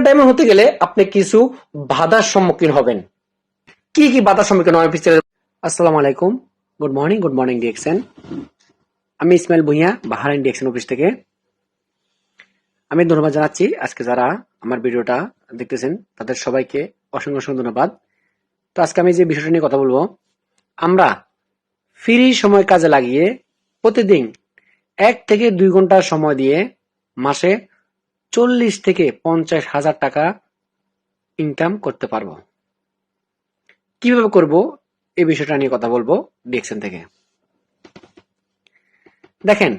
Diamond হতে গেলে আপনি কিছু বাধার সম্মুখীন হবেন। কি কি বাধার সম্মুখীন হবেন? আসসালামু আলাইকুম, গুড মর্নিং ডিএক্সএন। আমি ইসমাইল ভুঁইয়া, বাহারাইন ডিএক্সএন অফিস থেকে। আমি ধন্যবাদ জানাচ্ছি আজকে যারা আমার ভিডিওটা দেখতেছেন তাদের সবাইকে অসংখ্য অসংখ্য ধন্যবাদ। তো আজকে আমি যে বিষয়টা নিয়ে কথা বলবো, আমরা ফ্রি সময় কাজে লাগিয়ে প্রতিদিন 1 থেকে 2 ঘন্টা সময় দিয়ে মাসে 40 থেকে 50,000 টাকা ইনকাম করতে পারবো। কিভাবে করব এই বিষয়টা নিয়ে কথা বলবো ডিএক্সএন থেকে। দেখেন,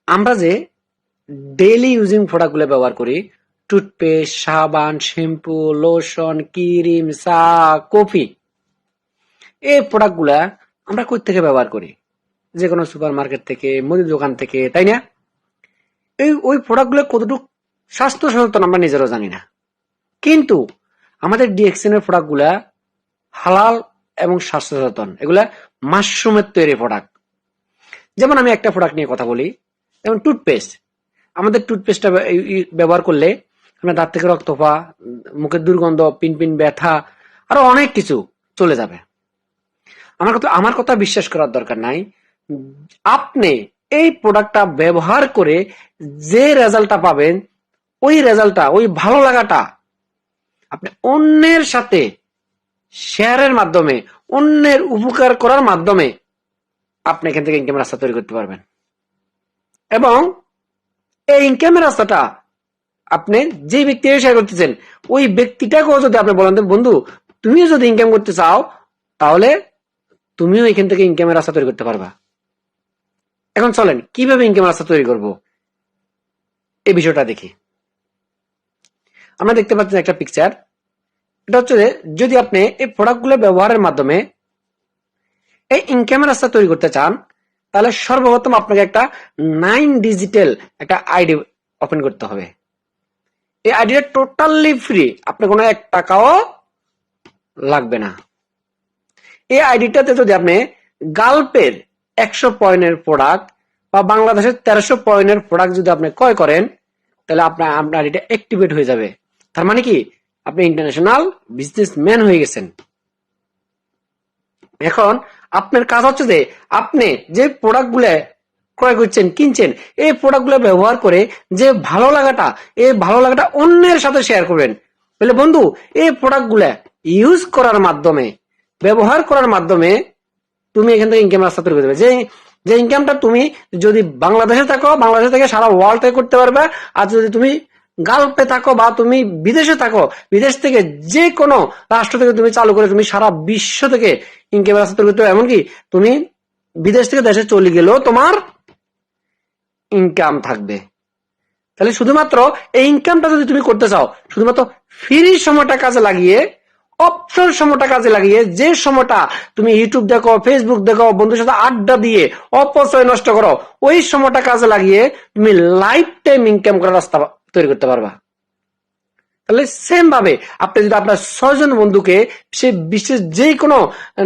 আমরা যে ডেইলি ইউজিং প্রোডাক্টগুলো ব্যবহার করি, টুথপেস্ট, সাবান, শ্যাম্পু, লোশন, ক্রিম, চা, কফি, এই প্রোডাক্টগুলা আমরা কই থেকে ব্যবহার করি? যে কোনো সুপার মার্কেট থেকে, মুদির দোকান থেকে, তাই না? ওই প্রোডাক্টগুলো কতটুকু স্বাস্থ্য সচেতন আমরা নিজেরাও জানি না। কিন্তু আমাদের ডিএক্সএন এর প্রোডাক্টগুলা হালাল এবং স্বাস্থ্য সচেতন। এগুলা মাশরুমের তৈরি প্রোডাক্ট। যেমন আমি একটা প্রোডাক্ট নিয়ে কথা বলি, যেমন টুথপেস্ট। আমাদের টুথপেস্টটা ব্যবহার করলে আপনার দাঁত থেকে রক্ত পা, মুখের দুর্গন্ধ, পিনপিন ব্যথা, আরো অনেক কিছু চলে যাবে। আমার কথা বিশ্বাস করার দরকার নাই। আপনি এই প্রোডাক্টটা ব্যবহার করে যে রেজাল্টটা পাবেন, ওই রেজাল্টটা, ওই ভালো লাগাটা আপনি অন্যের সাথে শেয়ারের মাধ্যমে, অন্যের উপকার করার মাধ্যমে আপনি এখান থেকে ইনকামের রাস্তা তৈরি করতে পারবেন। এবং এই ইনকামের রাস্তাটা আপনি যে ব্যক্তি শেয়ার করতেছেন, ওই ব্যক্তিটাকেও যদি আপনি বলেন, বন্ধু তুমিও যদি ইনকাম করতে চাও তাহলে তুমিও এখান থেকে ইনকামের রাস্তা তৈরি করতে পারবা। এখন চলেন কিভাবে ইনকামের রাস্তা তৈরি করব এই বিষয়টা দেখি। আমরা দেখতে পাচ্ছেন একটা পিকচার। এটা হচ্ছে যদি আপনি এই প্রোডাক্টগুলো ব্যবহারের মাধ্যমে এই ইনকামের রাস্তা তৈরি করতে চান, তাহলে সর্বপ্রথম আপনাকে একটা 9 ডিজিটাল একটা আইডি ওপেন করতে হবে। এই আইডিটা টোটালি ফ্রি, আপনার কোনো 1 টাকাও লাগবে না। এই আইডিটাতে যদি আপনি গালপের 100 পয়েন্টের প্রোডাক্ট বা বাংলাদেশের 1300 পয়েন্টের প্রোডাক্ট যদি আপনি ক্রয় করেন, তাহলে আপনার আইডিটা অ্যাক্টিভেট হয়ে যাবে। তার মানে কি, আপনি ইন্টারন্যাশনাল বিজনেসম্যান হয়ে গেছেন। এখন আপনার কাজ হচ্ছে যে আপনি যে প্রোডাক্টগুলো ক্রয় করছেন, কিনছেন, এই প্রোডাক্টগুলো ব্যবহার করে যে ভালো লাগাটা অন্যের সাথে শেয়ার করবেন। বলে বন্ধু এই প্রোডাক্টগুলো ইউজ করার মাধ্যমে, ব্যবহার করার মাধ্যমে তুমি এখান থেকে ইনকাম রাস্তা তৈরি করে দেবে। যে ইনকামটা তুমি যদি বাংলাদেশে থাকো, বাংলাদেশ থেকে সারা ওয়ার্ল্ড থেকে করতে পারবে। আর যদি তুমি গালপে থাকো বা তুমি বিদেশে থাকো, বিদেশ থেকে যে কোনো রাষ্ট্র থেকে তুমি চালু করে তুমি সারা বিশ্ব থেকে ইনকামের রাস্তা তৈরি করতে পারবে। এমনকি তুমি বিদেশ থেকে দেশে চলে গেলেও তোমার ইনকাম থাকবে। তাহলে শুধুমাত্র এই ইনকামটা যদি তুমি করতে চাও, শুধুমাত্র ফ্রি সময়টা কাজে লাগিয়ে, অপশন সময়টা কাজে লাগিয়ে, যে সময়টা তুমি ইউটিউব দেখো, ফেসবুক দেখো, বন্ধুর সাথে আড্ডা দিয়ে অপচয় নষ্ট করো, ওই সময়টা কাজে লাগিয়ে তুমি লাইফ টাইম ইনকাম করার রাস্তা তৈরি করতে পারবা। তাহলে সেম ভাবে আপনি যদি আপনার 6 জন বন্ধুকে, সে বিশেষ যে কোনো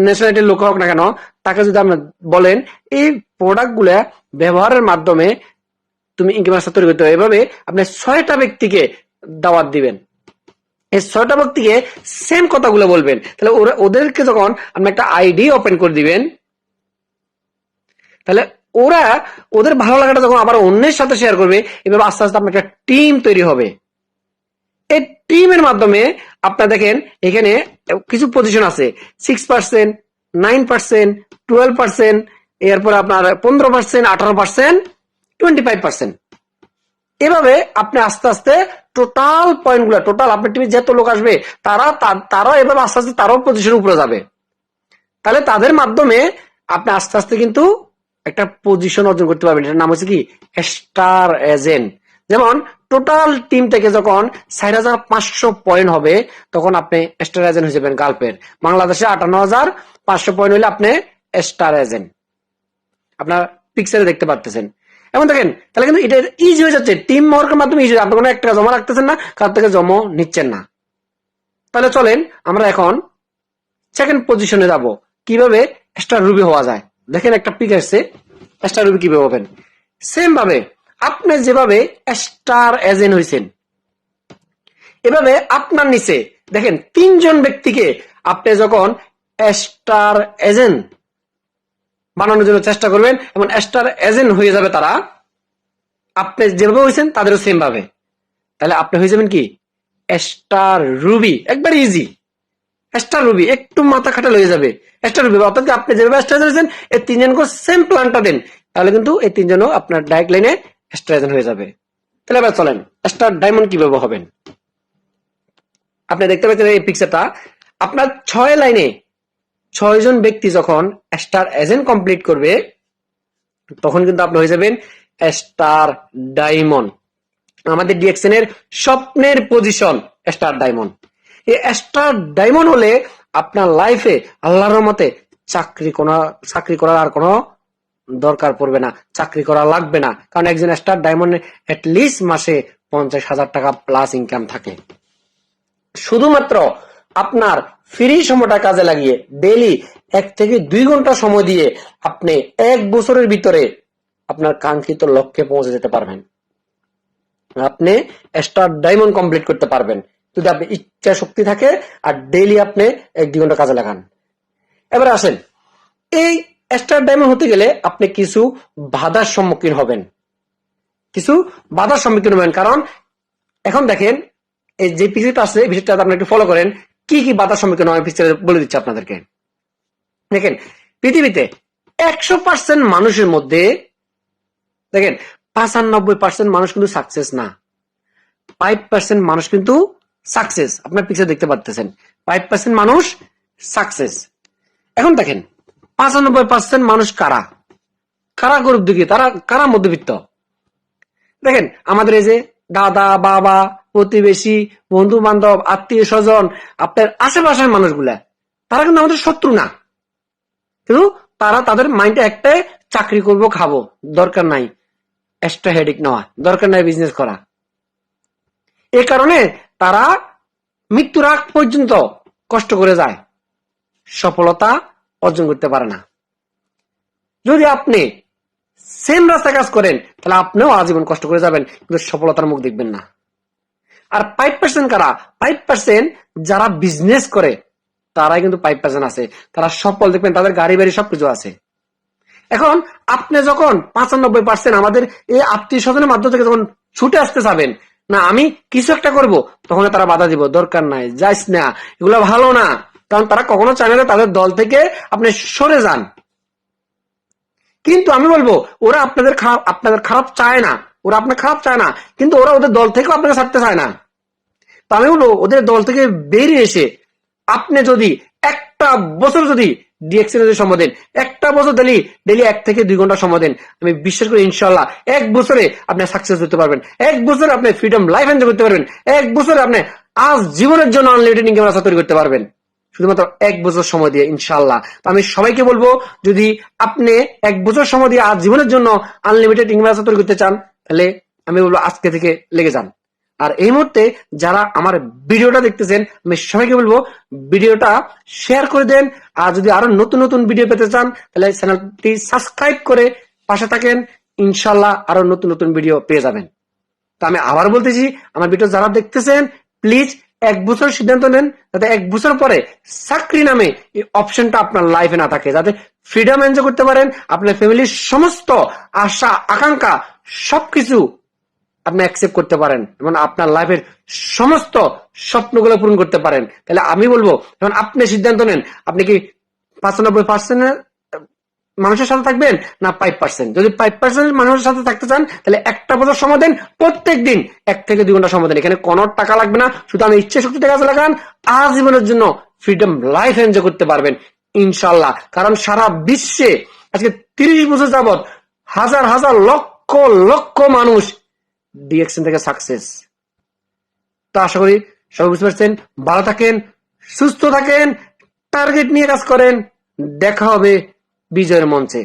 ন্যাশনালিটির লোক হোক না কেন, তাকে যদি আপনি বলেন এই প্রোডাক্ট গুলা ব্যবহারের মাধ্যমে তুমি ইনকাম রাস্তা তৈরি করতে হবে, এভাবে আপনি 6টা ব্যক্তিকে দাওয়াত দিবেন। এই 6টা ব্যক্তিকে সেম কথাগুলো বলবেন। তাহলে ওদেরকে যখন আপনি একটা আইডি ওপেন করে দিবেন, তাহলে ওদের ভালো লাগাটা যখন আবার অন্যের সাথে শেয়ার করবে, এভাবে আস্তে আস্তে আপনার একটা টিম তৈরি হবে। এই টিমের মাধ্যমে আপনার দেখেন এখানে কিছু পজিশন আছে, 6%, 9%, 12%, এরপর আপনার 15%, 18%, 25%। এভাবে আপনি আস্তে আস্তে টোটাল পয়েন্ট গুলা, টোটাল আপনার টিমে যত লোক আসবে তারাও এভাবে আস্তে আস্তে তারাও পজিশনের উপরে যাবে। তাহলে তাদের মাধ্যমে আপনি আস্তে আস্তে কিন্তু একটা পজিশন অর্জন করতে পারবেন। এটার নাম হচ্ছে কি, স্টার এজেন্ট। যেমন টোটাল টিম থেকে যখন 4,500 পয়েন্ট হবে, তখন আপনি স্টার এজেন্ট হয়ে যাবেন গালপের। বাংলাদেশে 58,500 পয়েন্ট হলে আপনি স্টার এজেন্ট। আপনার পিকচারে দেখতে পাচ্ছেন। এখন দেখেন, তাহলে কিন্তু এটা ইজি হয়ে যাচ্ছে, টিম ওয়ার্কের মাধ্যমে ইজি। আপনি কোনো 1 টাকা জমা রাখতেছেন না, কার থেকে জমা নিচ্ছেন না। তাহলে চলেন আমরা এখন সেকেন্ড পজিশনে যাব, কিভাবে স্টার রুবি হওয়া যায়। দেখেন একটা পিক আসছে, স্টার রুবি কিভাবে হবেন। সেম ভাবে আপনি যেভাবে স্টার এজেন্ট হয়েছেন, এভাবে আপনার নিচে দেখেন 3 জন ব্যক্তিকে আপনি যখন স্টার এজেন্ট বানানোর জন্য চেষ্টা করবেন এবং স্টার এজেন্ট হয়ে যাবে তারা, আপনি যেভাবে হয়েছেন তাদেরও সেম ভাবে, তাহলে আপনি হয়ে যাবেন কি স্টার রুবি। একবার ইজি, স্টার রুবি, একটু মাথা খাটাল হয়ে যাবে স্টার রুবি। অর্থাৎ আপনি যেভাবে স্টার হয়েছেন এই 3 জনকে সেম প্ল্যানটা দেন, তাহলে কিন্তু এই 3 জনও আপনার ডাইরেক্ট লাইনে স্টার এজেন্ট হয়ে যাবে। তাহলে এবার চলেন স্টার ডায়মন্ড কিভাবে হবেন। আপনি দেখতে পাচ্ছেন এই পিকচারটা, আপনার 6 লাইনে 6 জন ব্যক্তি যখন স্টার এজেন্ট কমপ্লিট করবে তখন কিন্তু আপনি হয়ে যাবেন স্টার ডায়মন্ড। আমাদের ডিএক্সএন এর স্বপ্নের পজিশন স্টার ডায়মন্ড। এই স্টার ডায়মন্ড হলে আপনার লাইফে আল্লাহর রহমতে চাকরি করার আর কোনো দরকার পড়বে না, চাকরি করা লাগবে না। কারণ একজন স্টার ডায়মন্ডে এটলিস্ট মাসে 50,000 টাকা প্লাস ইনকাম থাকে। শুধুমাত্র আপনার ফ্রি সময়টা কাজে লাগিয়ে ডেইলি 1 থেকে 2 ঘন্টা সময় দিয়ে আপনি 1 বছরের ভিতরে আপনার কাঙ্ক্ষিত লক্ষ্যে পৌঁছে যেতে পারবেন। আপনি স্টার ডায়মন্ড কমপ্লিট করতে পারবেন যদি আপনি ইচ্ছা শক্তি থাকে আর ডেইলি আপনি 1-2 ঘন্টা কাজে লাগান। এবার আসেন, এই স্টার ডায়মন্ড হতে গেলে আপনি কিছু বাধার সম্মুখীন হবেন, কারণ এখন দেখেন এই যে পিকচারটা আছে, পিকচারটা আপনি একটু ফলো করেন, কি কি বাধার সম্মুখীন হয় পিকচারে বলে দিচ্ছি আপনাদেরকে। দেখেন পৃথিবীতে 100% মানুষের মধ্যে দেখেন 95% মানুষ কিন্তু সাকসেস না, 5% মানুষ কিন্তু সাকসেস। আপনার পিকচার দেখতে পাচ্ছেন 5% মানুষ সাকসেস। এখন দেখেন 95% মানুষ কারা গরিব দুঃখী, তারা কারা মধ্যবিত্ত। দেখেন আমাদের এই যে দাদা বাবা প্রতিবেশী বন্ধু বান্ধব আত্মীয় স্বজন আপনার আশেপাশের মানুষগুলা, তারা কিন্তু আমাদের শত্রু না, কিন্তু তারা তাদের মাইন্ডে একটাই, চাকরি করব খাবো, দরকার নাই এক্সট্রা হেডেক নেওয়া, দরকার নাই বিজনেস করা। এ কারণে তারা মৃত্যুর আগ পর্যন্ত কষ্ট করে যায়, সফলতা অর্জন করতে পারে না। যদি আপনি সেম রাস্তা কাজ করেন তাহলে আপনিও আজীবন কষ্ট করে যাবেন কিন্তু সফলতার মুখ দেখবেন না। আর 5% কারা? 5% যারা বিজনেস করে তারাই কিন্তু 5% আছে, তারা সফল, দেখবেন তাদের গাড়ি বাড়ি সবকিছু আছে। এখন আপনি যখন 95% আমাদের এই আত্মীয় স্বজনের মাধ্যম থেকে যখন ছুটে আসতে চাবেন, না আমি কিছু একটা করব, তখন তারা বাধা দিব, দরকার নাই, যাইস না, এগুলো ভালো না। কারণ তারা কখনো চায় না তাদের দল থেকে আপনি সরে যান। কিন্তু আমি বলবো ওরা আপনাদের খারাপ চায় না, ওরা আপনার খারাপ চায় না, কিন্তু ওরা ওদের দল থেকেও আপনাকে ছাড়তে চায় না। তো আমি বলবো ওদের দল থেকে বেরিয়ে এসে আপনি যদি একটা বছর যদি ডিএক্সএন সময় দেন, একটা বছর ডেলি 1 থেকে 2 ঘন্টা সময় দেন, আমি বিশ্বাস করি ইনশাল্লাহ 1 বছরে আপনি সাকসেস হতে পারবেন, 1 বছরে আপনি ফ্রিডম লাইফ এনজয় করতে পারবেন, 1 বছরে আপনি আজ জীবনের জন্য আনলিমিটেড ইনকাম রাস্তা তৈরি করতে পারবেন, শুধুমাত্র 1 বছর সময় দিয়ে ইনশাল্লাহ। তো আমি সবাইকে বলবো যদি আপনি 1 বছর সময় দিয়ে আজ জীবনের জন্য আনলিমিটেড ইনকাম রাস্তা তৈরি করতে চান, তাহলে আমি বলবো আজকে থেকে লেগে যান। আর এই মুহূর্তে যারা আমার ভিডিওটা দেখতেছেন আমি সবাইকে বলবো ভিডিওটা শেয়ার করে দেন। আর যদি আরো নতুন নতুন ভিডিও পেতে চান তাহলে চ্যানেলটি সাবস্ক্রাইব করে পাশে থাকেন, ইনশাল্লাহ আরো নতুন নতুন ভিডিও পেয়ে যাবেন। তো আমি আবার বলতেছি, আমার ভিডিও যারা দেখতেছেন প্লিজ 1 বছর সিদ্ধান্ত নেন, যাতে 1 বছর পরে চাকরি নামে এই অপশনটা আপনার লাইফে না থাকে, যাতে ফ্রিডম এনজয় করতে পারেন, আপনার ফ্যামিলির সমস্ত আশা আকাঙ্ক্ষা সবকিছু আপনি অ্যাকসেপ্ট করতে পারেন এবং আপনার লাইফের সমস্ত স্বপ্নগুলো পূরণ করতে পারেন। তাহলে আমি বলবো এখন আপনি সিদ্ধান্ত নেন, আপনি কি 95% মানুষের সাথে থাকবেন না 5%? যদি 5% মানুষের সাথে থাকতে চান তাহলে একটা বছর সময় দেন, প্রত্যেক দিন 1 থেকে 2 ঘন্টা সময় দেন, এখানে কোনো টাকা লাগবে না, শুধু আমি ইচ্ছা শক্তিতে কাজে লাগান, আজীবনের জন্য ফ্রিডম লাইফ এনজয় করতে পারবেন ইনশাল্লাহ। কারণ সারা বিশ্বে আজকে 30 বছর যাবত হাজার হাজার লক্ষ লক্ষ মানুষ ডিএক্সএন থেকে সাকসেস। তো আশা করি সবাই বুঝতে পারছেন। ভালো থাকেন, সুস্থ থাকেন, টার্গেট নিয়ে কাজ করেন, দেখা হবে বিজয়ের মঞ্চে।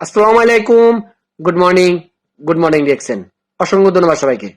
আসসালামু আলাইকুম, গুড মর্নিং ডিএক্সএন। অসংখ্য ধন্যবাদ সবাইকে।